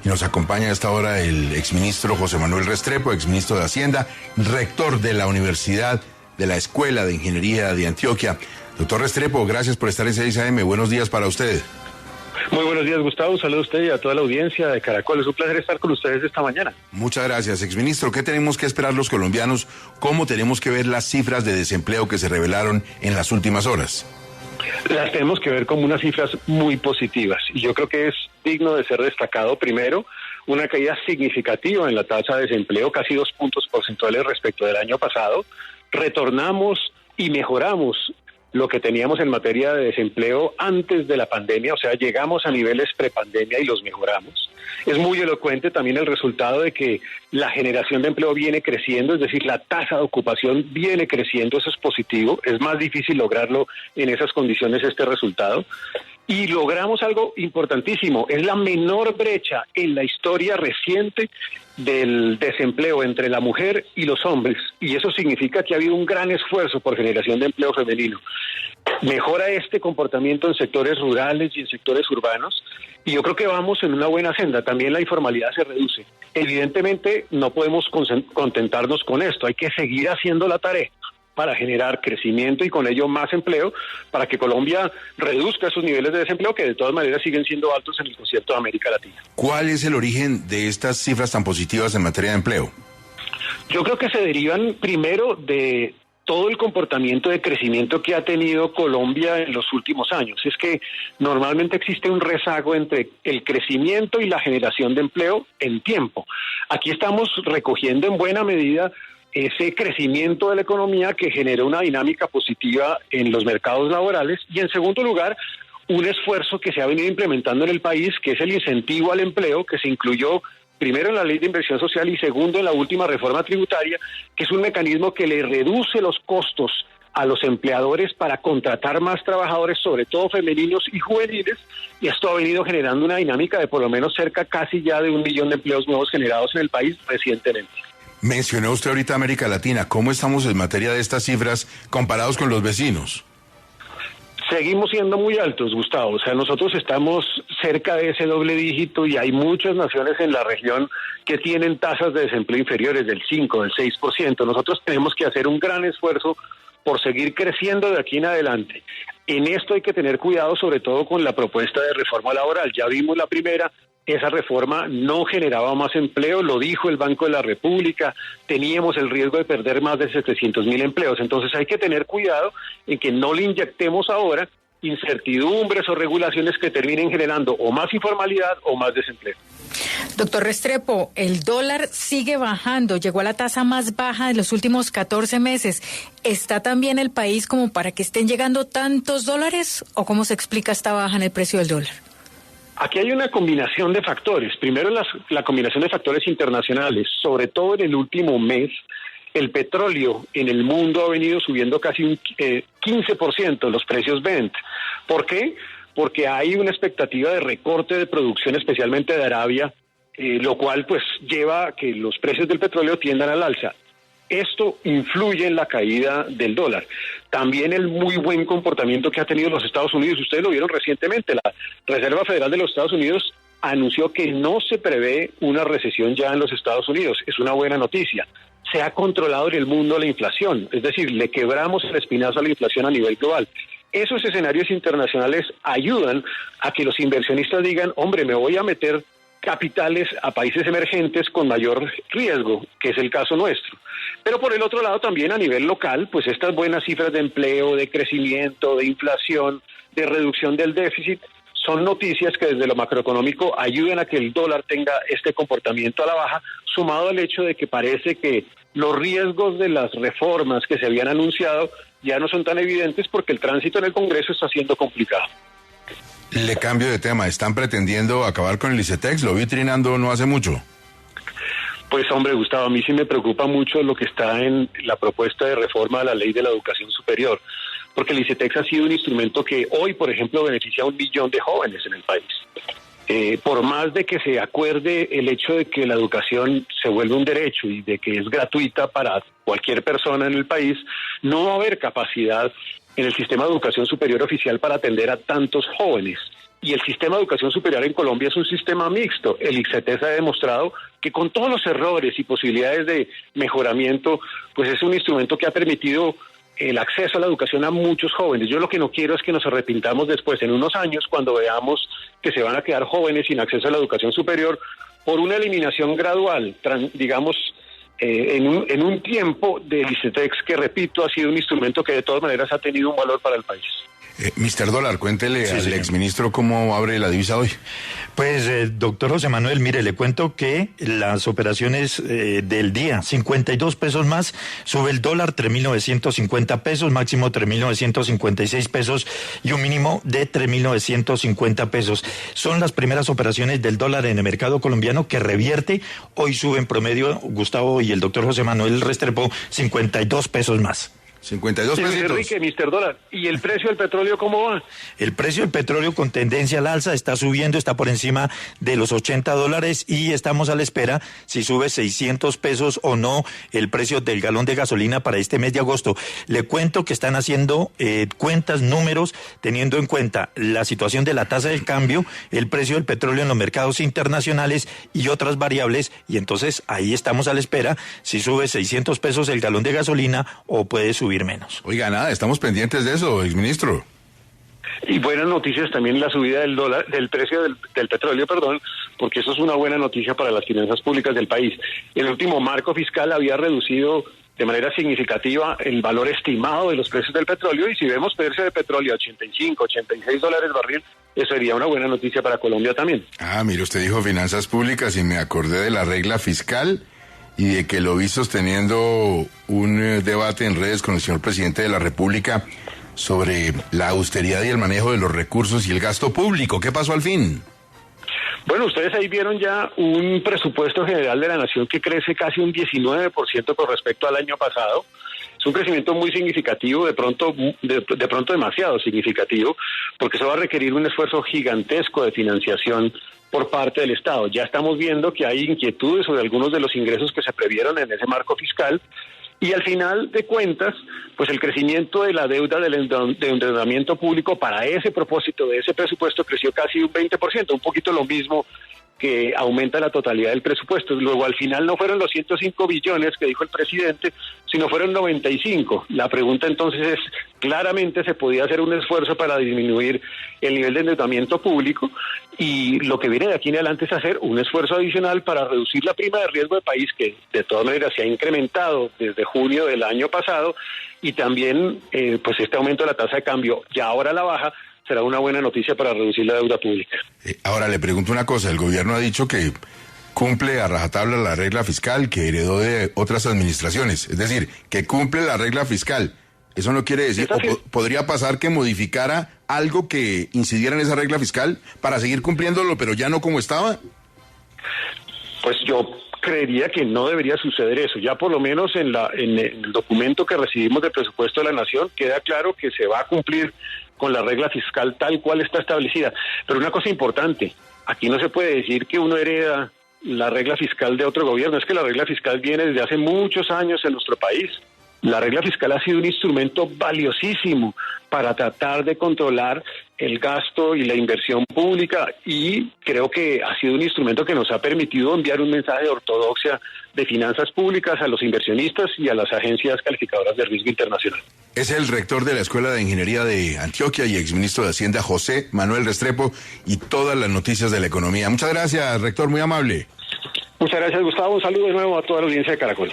y nos acompaña a esta hora el exministro José Manuel Restrepo, exministro de Hacienda, rector de la Universidad de la Escuela de Ingeniería de Antioquia. Doctor Restrepo, gracias por estar en 6 AM. Buenos días para usted. Muy buenos días, Gustavo. Un saludo a usted y a toda la audiencia de Caracol. Es un placer estar con ustedes esta mañana. Muchas gracias, exministro. ¿Qué tenemos que esperar los colombianos? ¿Cómo tenemos que ver las cifras de desempleo que se revelaron en las últimas horas? Las tenemos que ver como unas cifras muy positivas y yo creo que es digno de ser destacado. Primero, una caída significativa en la tasa de desempleo, casi 2 puntos porcentuales respecto del año pasado. Retornamos y mejoramos lo que teníamos en materia de desempleo antes de la pandemia, o sea, llegamos a niveles prepandemia y los mejoramos. Es muy elocuente también el resultado de que la generación de empleo viene creciendo, es decir, la tasa de ocupación viene creciendo, eso es positivo, es más difícil lograrlo en esas condiciones este resultado. Y logramos algo importantísimo, es la menor brecha en la historia reciente del desempleo entre la mujer y los hombres, y eso significa que ha habido un gran esfuerzo por generación de empleo femenino. Mejora este comportamiento en sectores rurales y en sectores urbanos, y yo creo que vamos en una buena senda. También la informalidad se reduce. Evidentemente no podemos contentarnos con esto, hay que seguir haciendo la tarea para generar crecimiento y con ello más empleo, para que Colombia reduzca esos niveles de desempleo que de todas maneras siguen siendo altos en el concierto de América Latina. ¿Cuál es el origen de estas cifras tan positivas en materia de empleo? Yo creo que se derivan primero de todo el comportamiento de crecimiento que ha tenido Colombia en los últimos años. Es que normalmente existe un rezago entre el crecimiento y la generación de empleo en tiempo. Aquí estamos recogiendo en buena medida ese crecimiento de la economía que generó una dinámica positiva en los mercados laborales y, en segundo lugar, un esfuerzo que se ha venido implementando en el país, que es el incentivo al empleo, que se incluyó primero en la Ley de Inversión Social y segundo en la última reforma tributaria, que es un mecanismo que le reduce los costos a los empleadores para contratar más trabajadores, sobre todo femeninos y juveniles, y esto ha venido generando una dinámica de por lo menos cerca casi ya de 1 millón de empleos nuevos generados en el país recientemente. Mencionó usted ahorita América Latina. ¿Cómo estamos en materia de estas cifras comparados con los vecinos? Seguimos siendo muy altos, Gustavo. O sea, nosotros estamos cerca de ese doble dígito y hay muchas naciones en la región que tienen tasas de desempleo inferiores del 5, del 6%. Nosotros tenemos que hacer un gran esfuerzo por seguir creciendo de aquí en adelante. En esto hay que tener cuidado, sobre todo con la propuesta de reforma laboral. Ya vimos la primera. Esa reforma no generaba más empleo, lo dijo el Banco de la República, teníamos el riesgo de perder más de 700,000 empleos. Entonces hay que tener cuidado en que no le inyectemos ahora incertidumbres o regulaciones que terminen generando o más informalidad o más desempleo. Doctor Restrepo, el dólar sigue bajando, llegó a la tasa más baja de los últimos 14 meses. ¿Está también el país como para que estén llegando tantos dólares o cómo se explica esta baja en el precio del dólar? Aquí hay una combinación de factores. Primero, la combinación de factores internacionales. Sobre todo en el último mes, el petróleo en el mundo ha venido subiendo casi un 15% los precios Brent. ¿Por qué? Porque hay una expectativa de recorte de producción, especialmente de Arabia, lo cual pues lleva a que los precios del petróleo tiendan al alza. Esto influye en la caída del dólar. También el muy buen comportamiento que ha tenido los Estados Unidos. Ustedes lo vieron recientemente. La Reserva Federal de los Estados Unidos anunció que no se prevé una recesión ya en los Estados Unidos. Es una buena noticia. Se ha controlado en el mundo la inflación. Es decir, le quebramos el espinazo a la inflación a nivel global. Esos escenarios internacionales ayudan a que los inversionistas digan, hombre, me voy a meter capitales a países emergentes con mayor riesgo, que es el caso nuestro. Pero por el otro lado también a nivel local, pues estas buenas cifras de empleo, de crecimiento, de inflación, de reducción del déficit, son noticias que desde lo macroeconómico ayudan a que el dólar tenga este comportamiento a la baja, sumado al hecho de que parece que los riesgos de las reformas que se habían anunciado ya no son tan evidentes porque el tránsito en el Congreso está siendo complicado. Le cambio de tema. ¿Están pretendiendo acabar con el ICETEX? Lo vi trinando no hace mucho. Pues hombre, Gustavo, a mí sí me preocupa mucho lo que está en la propuesta de reforma de la Ley de la Educación Superior, porque el ICETEX ha sido un instrumento que hoy, por ejemplo, beneficia a 1 millón de jóvenes en el país. Por más de que se acuerde el hecho de que la educación se vuelve un derecho y de que es gratuita para cualquier persona en el país, no va a haber capacidad en el sistema de educación superior oficial para atender a tantos jóvenes. y el sistema de educación superior en Colombia es un sistema mixto. El ICCETES ha demostrado que con todos los errores y posibilidades de mejoramiento, pues es un instrumento que ha permitido el acceso a la educación a muchos jóvenes. Yo lo que no quiero es que nos arrepintamos después, en unos años, cuando veamos que se van a quedar jóvenes sin acceso a la educación superior por una eliminación gradual, digamos, en un tiempo del ICETEX que, repito, ha sido un instrumento que de todas maneras ha tenido un valor para el país. Mr. Dólar, cuéntele al exministro cómo abre la divisa hoy. Pues, doctor José Manuel, mire, le cuento que las operaciones del día, 52 pesos más, sube el dólar, 3.950 pesos, máximo 3.956 pesos y un mínimo de 3.950 pesos. Son las primeras operaciones del dólar en el mercado colombiano que revierte. Hoy sube en promedio, Gustavo y el doctor José Manuel Restrepo, 52 pesos más. 52 pesos. Enrique, Mr. Dólar, ¿y el precio del petróleo cómo va? El precio del petróleo con tendencia al alza está subiendo, está por encima de los $80 y estamos a la espera si sube 600 pesos o no el precio del galón de gasolina para este mes de agosto. Le cuento que están haciendo cuentas, números, teniendo en cuenta la situación de la tasa del cambio, el precio del petróleo en los mercados internacionales y otras variables, y entonces ahí estamos a la espera si sube 600 pesos el galón de gasolina o puede subir menos. Oiga, nada, estamos pendientes de eso, exministro. Y buenas noticias también la subida del dólar, del precio del petróleo, porque eso es una buena noticia para las finanzas públicas del país. El último marco fiscal había reducido de manera significativa el valor estimado de los precios del petróleo, y si vemos precio de petróleo a 85, 86 dólares barril, eso sería una buena noticia para Colombia también. Ah, mire, usted dijo finanzas públicas y me acordé de la regla fiscal y de que lo vi sosteniendo un debate en redes con el señor presidente de la República sobre la austeridad y el manejo de los recursos y el gasto público. ¿Qué pasó al fin? Bueno, ustedes ahí vieron ya un presupuesto general de la Nación que crece casi un 19% con respecto al año pasado. Es un crecimiento muy significativo, de pronto demasiado significativo, porque eso va a requerir un esfuerzo gigantesco de financiación por parte del Estado. Ya estamos viendo que hay inquietudes sobre algunos de los ingresos que se previeron en ese marco fiscal, y al final de cuentas, pues el crecimiento de la deuda de endeudamiento público para ese propósito de ese presupuesto creció casi un 20%, un poquito lo mismo que aumenta la totalidad del presupuesto. Luego, al final no fueron los 105 billones que dijo el presidente, sino fueron 95. La pregunta entonces es, claramente se podía hacer un esfuerzo para disminuir el nivel de endeudamiento público, y lo que viene de aquí en adelante es hacer un esfuerzo adicional para reducir la prima de riesgo del país, que de todas maneras se ha incrementado desde junio del año pasado, y también pues este aumento de la tasa de cambio, ya ahora a la baja, será una buena noticia para reducir la deuda pública. Ahora le pregunto una cosa, el gobierno ha dicho que cumple a rajatabla la regla fiscal que heredó de otras administraciones, es decir, que cumple la regla fiscal. Eso no quiere decir, podría pasar que modificara algo que incidiera en esa regla fiscal para seguir cumpliéndolo, pero ya no como estaba. Pues yo creería que no debería suceder eso. Ya por lo menos en el documento que recibimos del presupuesto de la Nación queda claro que se va a cumplir con la regla fiscal tal cual está establecida. Pero una cosa importante, aquí no se puede decir que uno hereda la regla fiscal de otro gobierno, es que la regla fiscal viene desde hace muchos años en nuestro país. La regla fiscal ha sido un instrumento valiosísimo para tratar de controlar el gasto y la inversión pública, y creo que ha sido un instrumento que nos ha permitido enviar un mensaje de ortodoxia de finanzas públicas a los inversionistas y a las agencias calificadoras de riesgo internacional. Es el rector de la Escuela de Ingeniería de Antioquia y exministro de Hacienda, José Manuel Restrepo, y todas las noticias de la economía. Muchas gracias, rector, muy amable. Muchas gracias, Gustavo. Un saludo de nuevo a toda la audiencia de Caracol.